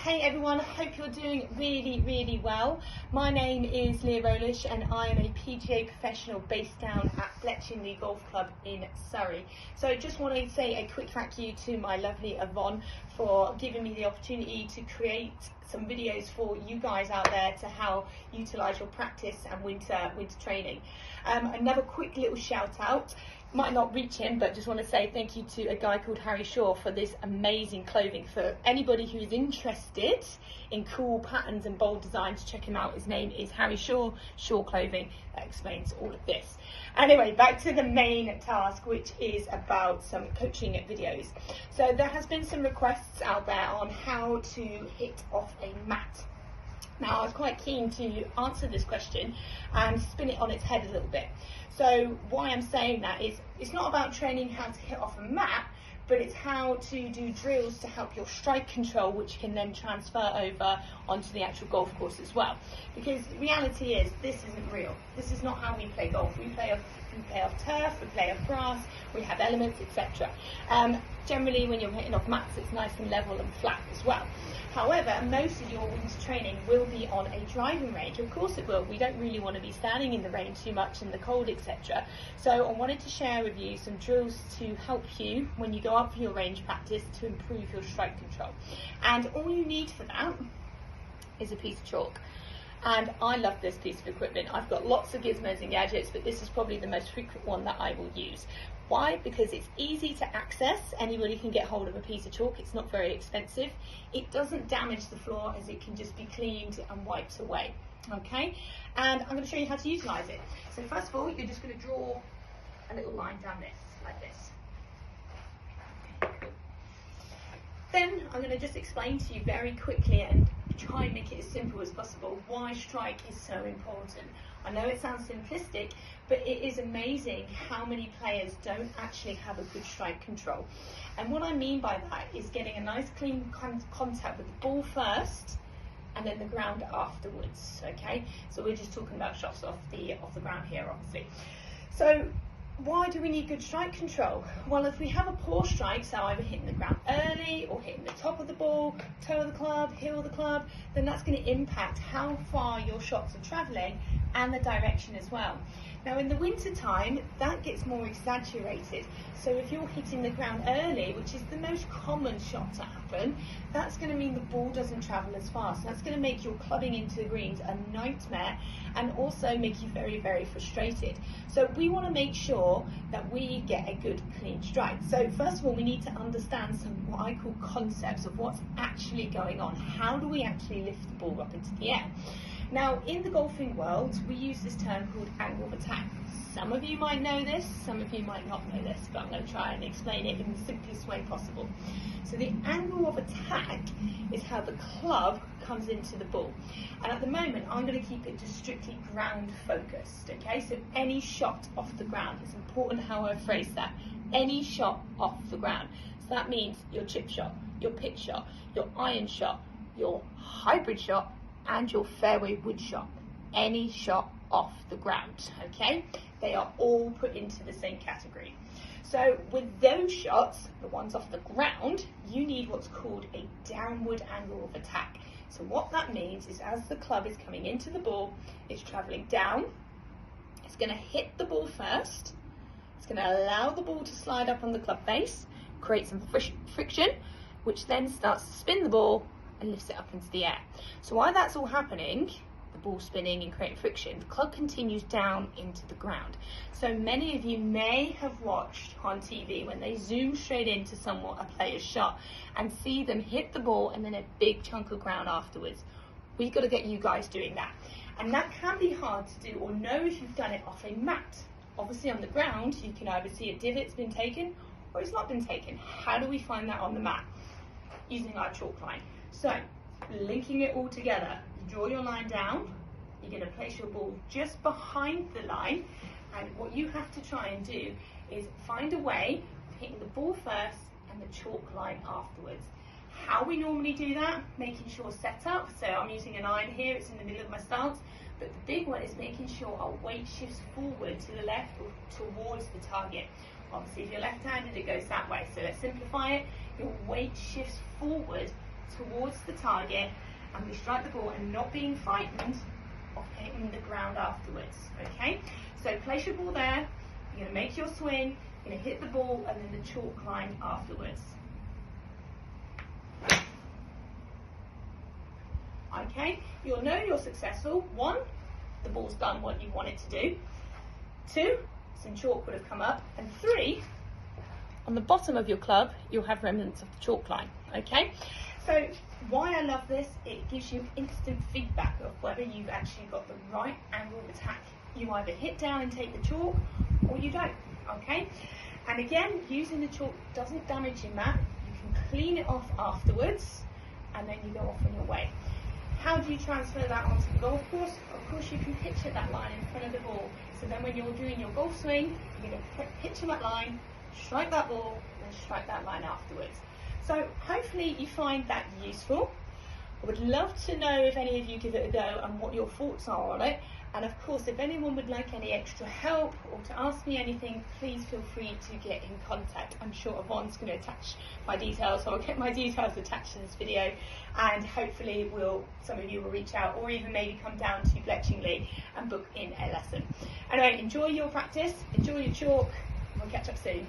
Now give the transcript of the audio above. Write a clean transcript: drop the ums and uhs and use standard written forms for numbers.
Hey everyone, I hope you're doing really well. My name is Leah Roelich and I am a PGA professional based down at Bletchley Golf Club in Surrey. So I just want to say a quick thank you to my lovely Yvonne for giving me the opportunity to create some videos for you guys out there to how utilise your practice and winter training. Another quick little shout out. Might not reach him, but just want to say thank you to a guy called Harry Shaw for this amazing clothing. For anybody who is interested in cool patterns and bold designs, check him out. His name is Harry Shaw, Shaw Clothing. That explains all of this. Anyway, back to the main task, which is about some coaching videos. So there has been some requests out there on how to hit off a mat. Now, I was quite keen to answer this question and spin it on its head a little bit. So why I'm saying that is it's not about training how to hit off a mat, but it's how to do drills to help your strike control, which can then transfer over onto the actual golf course as well. Because the reality is, this isn't real. This is not how we play golf. We play off turf, we play off grass, we have elements, etc. Generally, when you're hitting off mats, it's nice and level and flat as well. However, most of your winter training will be on a driving range. Of course it will. We don't really want to be standing in the rain too much in the cold, etc. So I wanted to share with you some drills to help you when you go up for your range practice to improve your strike control. And all you need for that is a piece of chalk. And I love this piece of equipment. I've got lots of gizmos and gadgets, but this is probably the most frequent one that I will use. Why? Because it's easy to access. Anybody can get hold of a piece of chalk. It's not very expensive. It doesn't damage the floor as it can just be cleaned and wiped away. Okay? And I'm going to show you how to utilize it. So first of all, you're just going to draw a little line down this, like this. Then I'm going to just explain to you very quickly and try and make it as simple as possible why strike is so important. I know it sounds simplistic, but it is amazing how many players don't actually have a good strike control. And what I mean by that is getting a nice clean contact with the ball first and then the ground afterwards. Okay, so we're just talking about shots off the ground here, obviously. So why do we need good strike control? Well, if we have a poor strike, so either hitting the ground early or hitting the top of the ball, toe of the club, heel of the club, then that's going to impact how far your shots are travelling and the direction as well. Now in the winter time, that gets more exaggerated. So if you're hitting the ground early, which is the most common shot to happen, that's going to mean the ball doesn't travel as fast. That's going to make your clubbing into the greens a nightmare and also make you very frustrated. So we want to make sure that we get a good clean strike. So first of all, we need to understand some what I call concepts of what's actually going on. How do we actually lift the ball up into the air? Now, in the golfing world, we use this term called angle of attack. Some of you might know this, some of you might not know this, but I'm going to try and explain it in the simplest way possible. So the angle of attack is how the club comes into the ball. And at the moment, I'm going to keep it just strictly ground focused, okay? So any shot off the ground, it's important how I phrase that. Any shot off the ground. So that means your chip shot, your pitch shot, your iron shot, your hybrid shot, and your fairway wood shot. Any shot off the ground, okay? They are all put into the same category. So with those shots, the ones off the ground, you need what's called a downward angle of attack. So what that means is as the club is coming into the ball, it's traveling down, it's going to hit the ball first, it's going to allow the ball to slide up on the club face, create some friction, which then starts to spin the ball and lifts it up into the air. So while that's all happening, the ball spinning and creating friction, the club continues down into the ground. So many of you may have watched on TV when they zoom straight into somewhat a player's shot and see them hit the ball and then a big chunk of ground afterwards. We've got to get you guys doing that. And that can be hard to do or know if you've done it off a mat. Obviously on the ground, you can either see a divot's been taken or it's not been taken. How do we find that on the mat? Using our chalk line. So, linking it all together, you draw your line down, you're going to place your ball just behind the line, and what you have to try and do is find a way of hitting the ball first and the chalk line afterwards. How we normally do that, making sure set up, so I'm using an iron here, it's in the middle of my stance, but the big one is making sure our weight shifts forward to the left or towards the target. Obviously if you're left-handed it goes that way, so let's simplify it. Your weight shifts forward towards the target, and we strike the ball and not being frightened of hitting the ground afterwards, okay? So place your ball there, you're going to make your swing, you're going to hit the ball and then the chalk line afterwards. Okay, you'll know you're successful. 1, the ball's done what you want it to do. 2, some chalk would have come up. And 3, on the bottom of your club, you'll have remnants of the chalk line, okay? So why I love this, it gives you instant feedback of whether you've actually got the right angle of attack. You either hit down and take the chalk, or you don't, okay? And again, using the chalk doesn't damage your mat. You can clean it off afterwards, and then you go off on your way. How do you transfer that onto the golf course? Of course, you can picture that line in front of the ball. So then when you're doing your golf swing, you're going to picture that line, strike that ball, and strike that line afterwards. So hopefully you find that useful. I would love to know if any of you give it a go and what your thoughts are on it. And of course, if anyone would like any extra help or to ask me anything, please feel free to get in contact. I'm sure Yvonne's going to attach my details, so I'll get my details attached to this video, and hopefully some of you will reach out or even maybe come down to Bletchingley and book in a lesson. Anyway, enjoy your practice, enjoy your chalk, and we'll catch up soon.